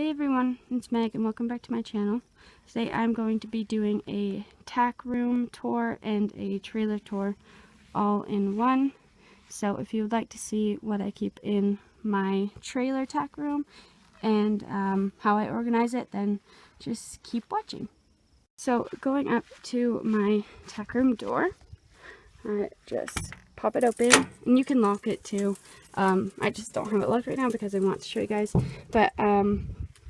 Hey everyone, it's Meg and welcome back to my channel. Today I'm going to be doing a tack room tour and a trailer tour all in one. So if you would like to see what I keep in my trailer tack room and how I organize it, then just keep watching. So going up to my tack room door, I just pop it open, and you can lock it too. I just don't have it locked right now because I want to show you guys. But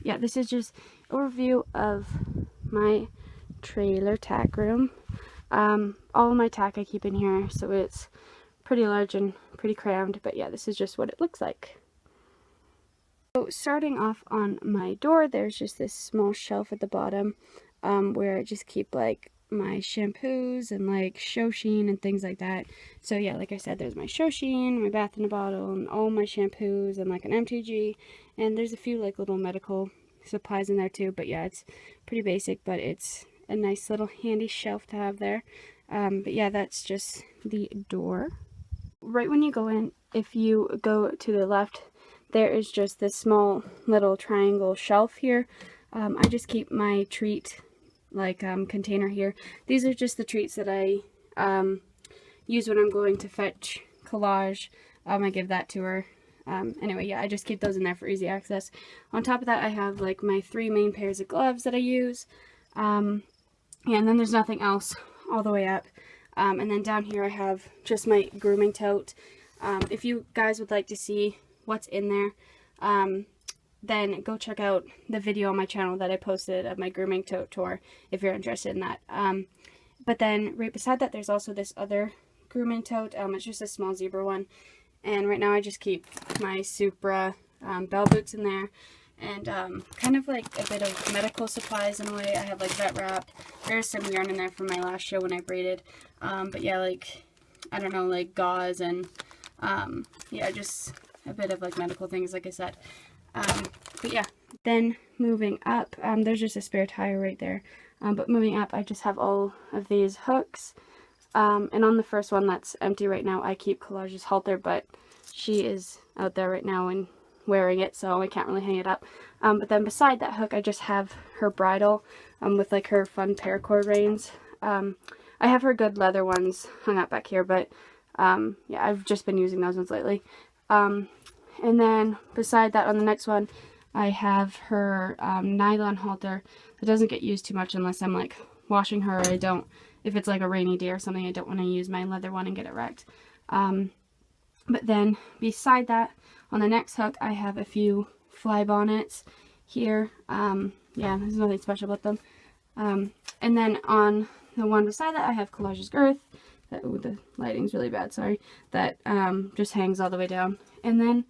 yeah, this is just an overview of my trailer tack room. All of my tack I keep in here, so it's pretty large and pretty crammed. But yeah, this is just what it looks like. So starting off on my door, there's just this small shelf at the bottom where I just keep like my shampoos and like Shoshin and things like that. So yeah, like I said, there's my Shoshin, my bath in a bottle, and all my shampoos and like an MTG, and there's a few like little medical supplies in there too. But yeah, it's pretty basic, but it's a nice little handy shelf to have there. But yeah, that's just the door. Right when you go in, if you go to the left, there is just this small little triangle shelf here. I just keep my treat container here. These are just the treats that I use when I'm going to fetch Collage. I give that to her. Anyway, yeah, I just keep those in there for easy access. On top of that, I have like my 3 main pairs of gloves that I use. Yeah, and then there's nothing else all the way up. And then down here I have just my grooming tote. If you guys would like to see what's in there, then go check out the video on my channel that I posted of my grooming tote tour if you're interested in that. But then right beside that, there's also this other grooming tote. It's just a small zebra one. And right now I just keep my Supra bell boots in there. And kind of like a bit of medical supplies in a way. I have like vet wrap. There's some yarn in there from my last show when I braided. But yeah, like, I don't know, like gauze and yeah, just a bit of like medical things, like I said. But yeah, then moving up, there's just a spare tire right there. But moving up, I just have all of these hooks. And on the first one that's empty right now, I keep Collage's halter, but she is out there right now and wearing it, so I can't really hang it up. But then beside that hook, I just have her bridle with like her fun paracord reins. I have her good leather ones hung up back here, but yeah, I've just been using those ones lately. And then beside that on the next one, I have her nylon halter that doesn't get used too much unless I'm like washing her, or I don't, if it's like a rainy day or something, I don't want to use my leather one and get it wrecked. But then beside that, on the next hook, I have a few fly bonnets here. Yeah, there's nothing special about them. And then on the one beside that, I have Collage's girth. Ooh, the lighting's really bad, sorry. That just hangs all the way down. And then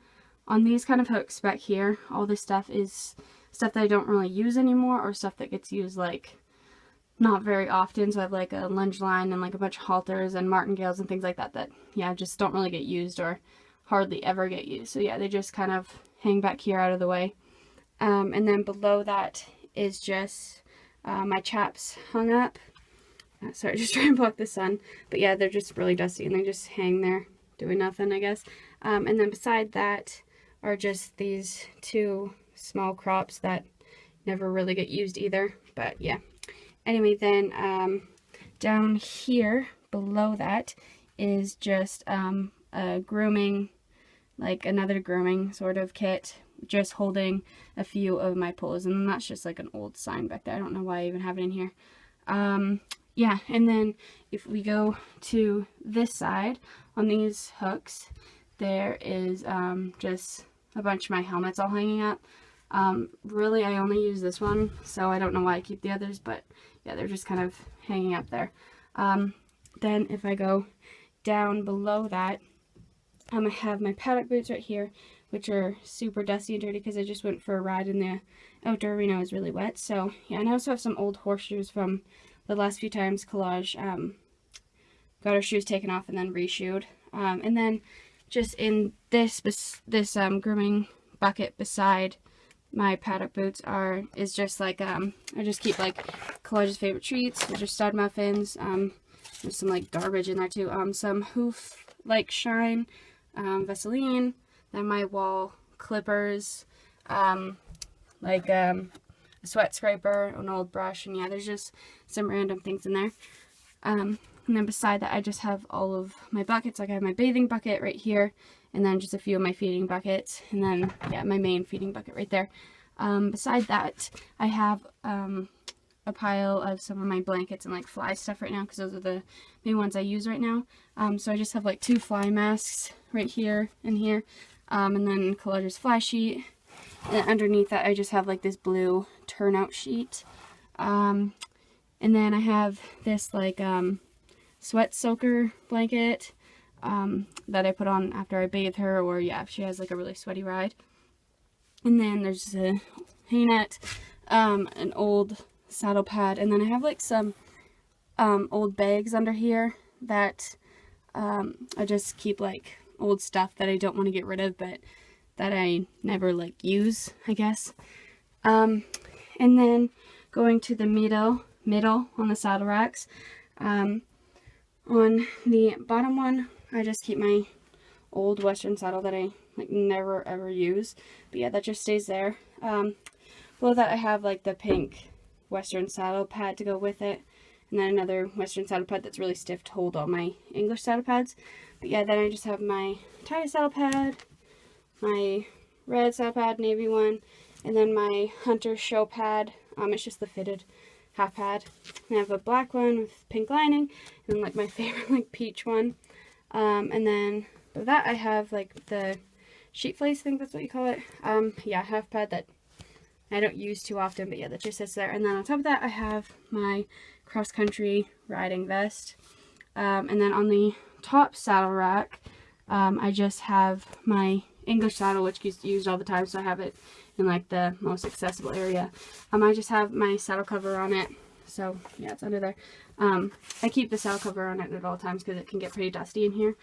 on these kind of hooks back here, all this stuff is stuff that I don't really use anymore, or stuff that gets used like not very often. So I have like a lunge line and like a bunch of halters and martingales and things like that that, yeah, just don't really get used or hardly ever get used. So yeah, they just kind of hang back here out of the way. And then below that is just my chaps hung up. Sorry, just trying to block the sun. But yeah, they're just really dusty and they just hang there doing nothing, I guess. And then beside that are just these 2 small crops that never really get used either. But yeah. Anyway, then down here below that is just a grooming, like another grooming sort of kit, just holding a few of my pulls. And that's just like an old sign back there. I don't know why I even have it in here. Yeah, and then if we go to this side on these hooks, there is just a bunch of my helmets all hanging up. Really, I only use this one, so I don't know why I keep the others, but yeah, they're just kind of hanging up there. Then if I go down below that, I have my paddock boots right here, which are super dusty and dirty because I just went for a ride in the outdoor arena. It was really wet. So yeah, and I also have some old horseshoes from the last few times Collage got her shoes taken off and then reshoed. And then just in this grooming bucket beside my paddock boots is just like I just keep like Collage's favorite treats, which are stud muffins. There's some like garbage in there too. Some hoof like shine, Vaseline. Then my wall clippers, like a sweat scraper, an old brush, and yeah, there's just some random things in there. And then beside that, I just have all of my buckets. Like I have my bathing bucket right here, and then just a few of my feeding buckets, and then yeah, my main feeding bucket right there. Beside that, I have a pile of some of my blankets and like fly stuff right now, because those are the main ones I use right now. So I just have like 2 fly masks right here and here, and then Collage's fly sheet. And underneath that, I just have like this blue turnout sheet. And then I have this like sweat soaker blanket that I put on after I bathe her, or yeah, if she has like a really sweaty ride. And then there's a hay net, an old saddle pad, and then I have like some old bags under here that I just keep like old stuff that I don't want to get rid of, but that I never like use, I guess. And then going to the middle on the saddle racks, on the bottom one, I just keep my old Western saddle that I like never ever use, but yeah, that just stays there. Below that I have like the pink Western saddle pad to go with it, and then another Western saddle pad that's really stiff to hold all my English saddle pads. But yeah, then I just have my Thai saddle pad, my red saddle pad, navy one, and then my Hunter show pad. It's just the fitted half pad. And I have a black one with pink lining, and then like my favorite like peach one. And then for that I have like the sheet fleece, I think that's what you call it. Yeah, half pad that I don't use too often, but yeah, that just sits there. And then on top of that I have my cross country riding vest. And then on the top saddle rack, I just have my English saddle, which gets used all the time, so I have it in like the most accessible area. I just have my saddle cover on it, so yeah, it's under there. I keep the saddle cover on it at all times because it can get pretty dusty in here,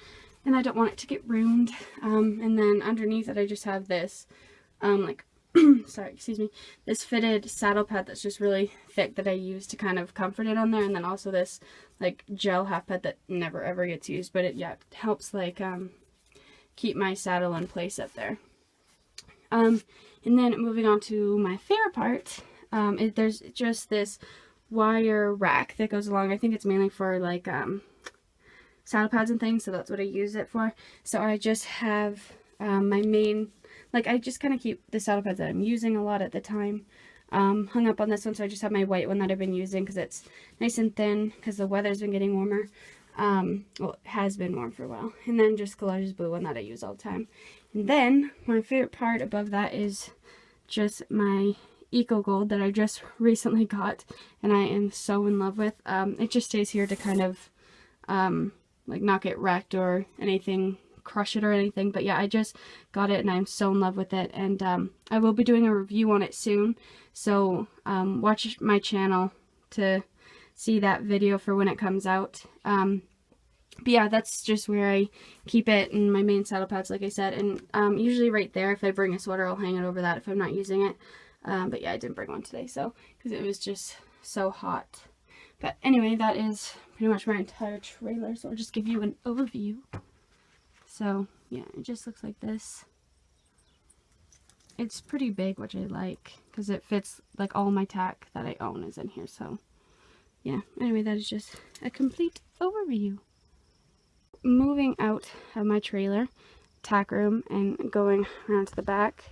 and I don't want it to get ruined. And then underneath it I just have this like sorry, excuse me, this fitted saddle pad that's just really thick that I use to kind of comfort it on there, and then also this like gel half pad that never ever gets used, but it helps like keep my saddle in place up there. And then moving on to my favorite part, there's just this wire rack that goes along. I think it's mainly for like saddle pads and things, so that's what I use it for. So I just have my main, like I just kind of keep the saddle pads that I'm using a lot at the time hung up on this one. So I just have my white one that I've been using because it's nice and thin, because the weather's been getting warmer. Well, it has been warm for a while. And then just Collage's blue one that I use all the time. And then my favorite part above that is just my Ecogold that I just recently got, and I am so in love with. It just stays here to kind of like not get wrecked or anything, crush it or anything. But yeah, I just got it and I'm so in love with it, and I will be doing a review on it soon, so watch my channel to see that video for when it comes out. But yeah, that's just where I keep it in my main saddle pads, like I said, and usually right there. If I bring a sweater, I'll hang it over that if I'm not using it. But yeah, I didn't bring one today, so because it was just so hot. But anyway, that is pretty much my entire trailer, so I'll just give you an overview. So yeah, it just looks like this. It's pretty big, which I like, because it fits like all my tack that I own is in here. So yeah, anyway, that is just a complete overview. Moving out of my trailer, tack room, and going around to the back.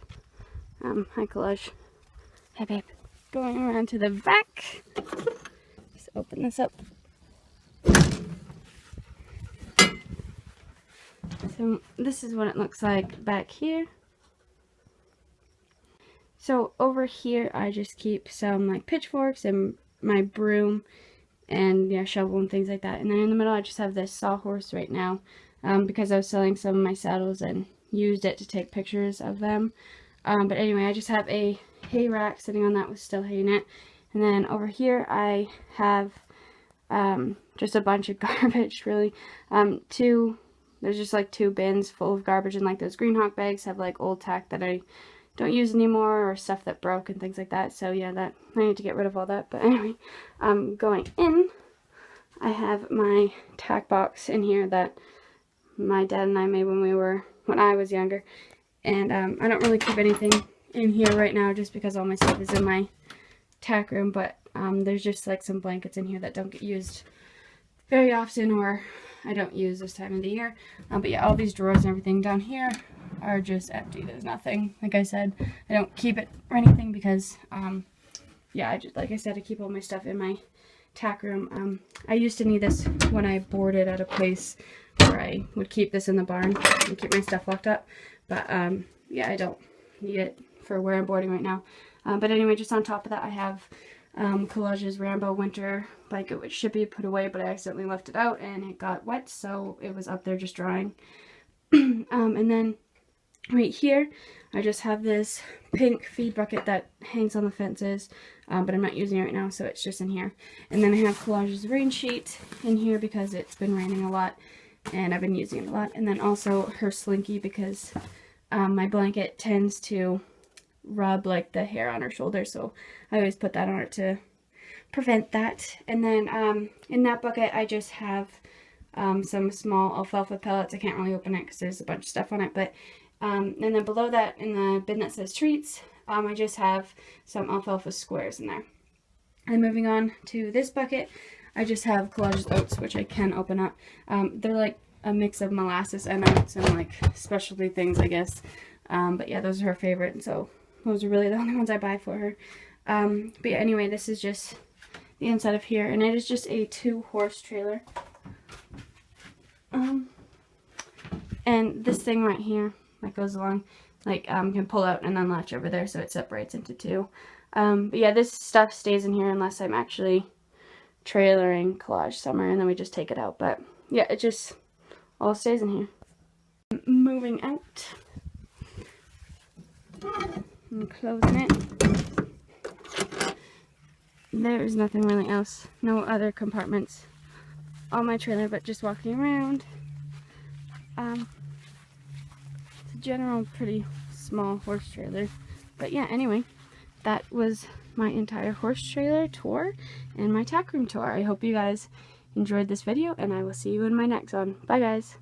Hi Collage. Hey babe. Going around to the back. Just open this up. So this is what it looks like back here. So over here I just keep some like pitchforks and my broom and yeah, shovel and things like that. And then in the middle I just have this sawhorse right now, because I was selling some of my saddles and used it to take pictures of them. But anyway, I just have a hay rack sitting on that with still hay in it. And then over here I have just a bunch of garbage, really. There's just like 2 bins full of garbage, and like those Green Hawk bags have like old tack that I don't use anymore, or stuff that broke and things like that. So yeah, that I need to get rid of all that. But anyway, going in, I have my tack box in here that my dad and I made when I was younger. And I don't really keep anything in here right now just because all my stuff is in my tack room, but there's just like some blankets in here that don't get used very often, or I don't use this time of the year. But yeah, all these drawers and everything down here are just empty. There's nothing. Like I said, I don't keep it or anything because yeah, I just, like I said, I keep all my stuff in my tack room. I used to need this when I boarded at a place where I would keep this in the barn and keep my stuff locked up, but yeah, I don't need it for where I'm boarding right now. But anyway, just on top of that, I have Collage's Rambo winter blanket, which should be put away, but I accidentally left it out and it got wet, so it was up there just drying. And then right here, I just have this pink feed bucket that hangs on the fences, but I'm not using it right now, so it's just in here. And then I have Collage's rain sheet in here because it's been raining a lot and I've been using it a lot. And then also her slinky because my blanket tends to rub like the hair on her shoulder, so I always put that on her to prevent that. And then in that bucket I just have some small alfalfa pellets. I can't really open it because there's a bunch of stuff on it, but and then below that in the bin that says treats, I just have some alfalfa squares in there. And moving on to this bucket, I just have Collage's oats, which I can open up. They're like a mix of molasses and oats and like specialty things, I guess. But yeah, those are her favorite, and so those are really the only ones I buy for her. But yeah, anyway, this is just the inside of here, and it is just a 2-horse trailer. And this thing right here that goes along, like, can pull out and then latch over there, so it separates into 2. But yeah, this stuff stays in here unless I'm actually trailering Collage somewhere, and then we just take it out. But yeah, it just all stays in here. Moving out and closing it. There's nothing really else, no other compartments on my trailer, but just walking around. It's a general pretty small horse trailer. But yeah, anyway, that was my entire horse trailer tour and my tack room tour. I hope you guys enjoyed this video, and I will see you in my next one. Bye guys.